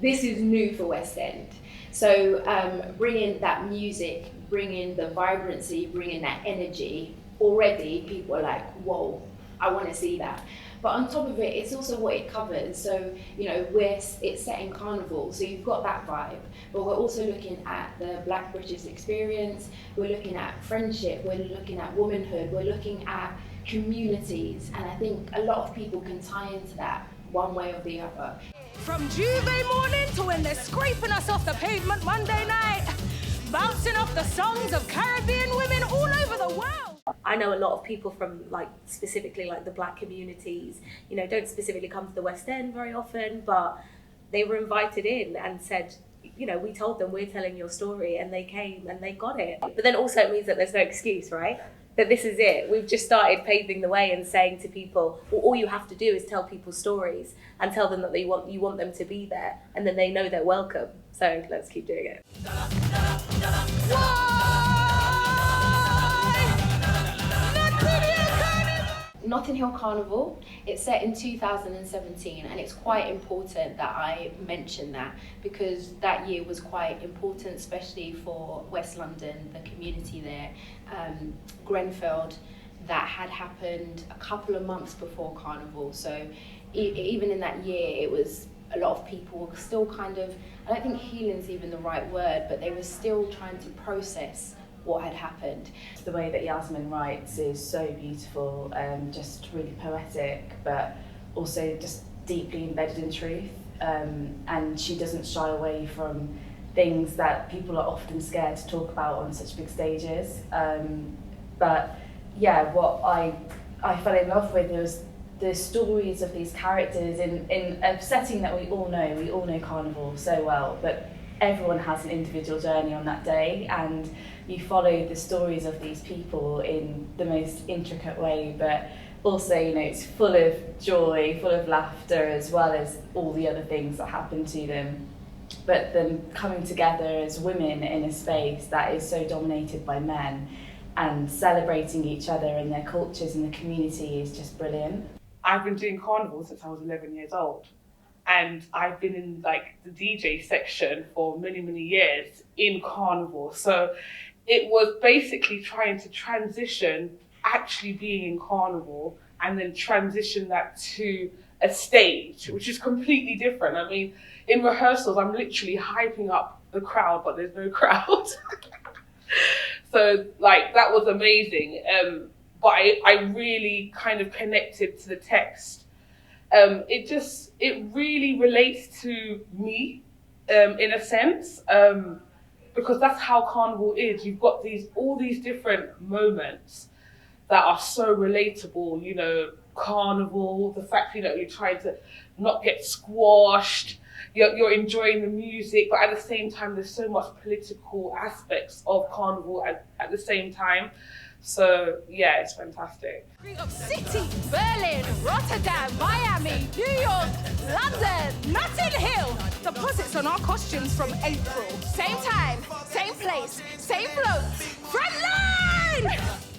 this is new for West End. So bringing that music, bringing the vibrancy, bringing that energy, already people are like, whoa, I want to see that. But on top of it, it's also what it covers. So, you know, it's set in carnival, so you've got that vibe. But we're also looking at the Black British experience, we're looking at friendship, we're looking at womanhood, we're looking at communities. And I think a lot of people can tie into that one way or the other. From Juve morning to when they're scraping us off the pavement Monday night, bouncing off the songs of Caribbean women all over the world. I know a lot of people from specifically the Black communities, you know, don't specifically come to the West End very often, but they were invited in and said, you know, we told them we're telling your story, and they came and they got it. But then also it means that there's no excuse, right? That this is it. We've just started paving the way and saying to people, well, all you have to do is tell people stories and tell them that you want them to be there, and then they know they're welcome. So let's keep doing it. Notting Hill Carnival, it's set in 2017, and it's quite important that I mention that, because that year was quite important, especially for West London, the community there. Grenfell, that had happened a couple of months before Carnival, so even in that year it was a lot of people were still kind of, I don't think healing's even the right word, but they were still trying to process what had happened. The way that Yasmin writes is so beautiful, just really poetic, but also just deeply embedded in truth. And she doesn't shy away from things that people are often scared to talk about on such big stages. But yeah, what I fell in love with was the stories of these characters in a setting that we all know Carnival so well, but everyone has an individual journey on that day, and you follow the stories of these people in the most intricate way, but also, you know, it's full of joy, full of laughter, as well as all the other things that happen to them. But them coming together as women in a space that is so dominated by men and celebrating each other and their cultures and the community is just brilliant. I've been doing Carnival since I was 11 years old. And I've been in the DJ section for many, many years in Carnival. So it was basically trying to transition actually being in Carnival and then transition that to a stage, which is completely different. I mean, in rehearsals, I'm literally hyping up the crowd, but there's no crowd. So that was amazing. But I really kind of connected to the text. It really relates to me, in a sense, because that's how Carnival is. You've got all these different moments that are so relatable, you know, Carnival, the fact, you know, you're trying to not get squashed, you're enjoying the music, but at the same time, there's so much political aspects of Carnival at the same time. So yeah, it's fantastic. City, Berlin, Rotterdam, Miami, New York, London, Notting Hill. Deposits on our costumes from April. Same time, same place, same float. Frontline!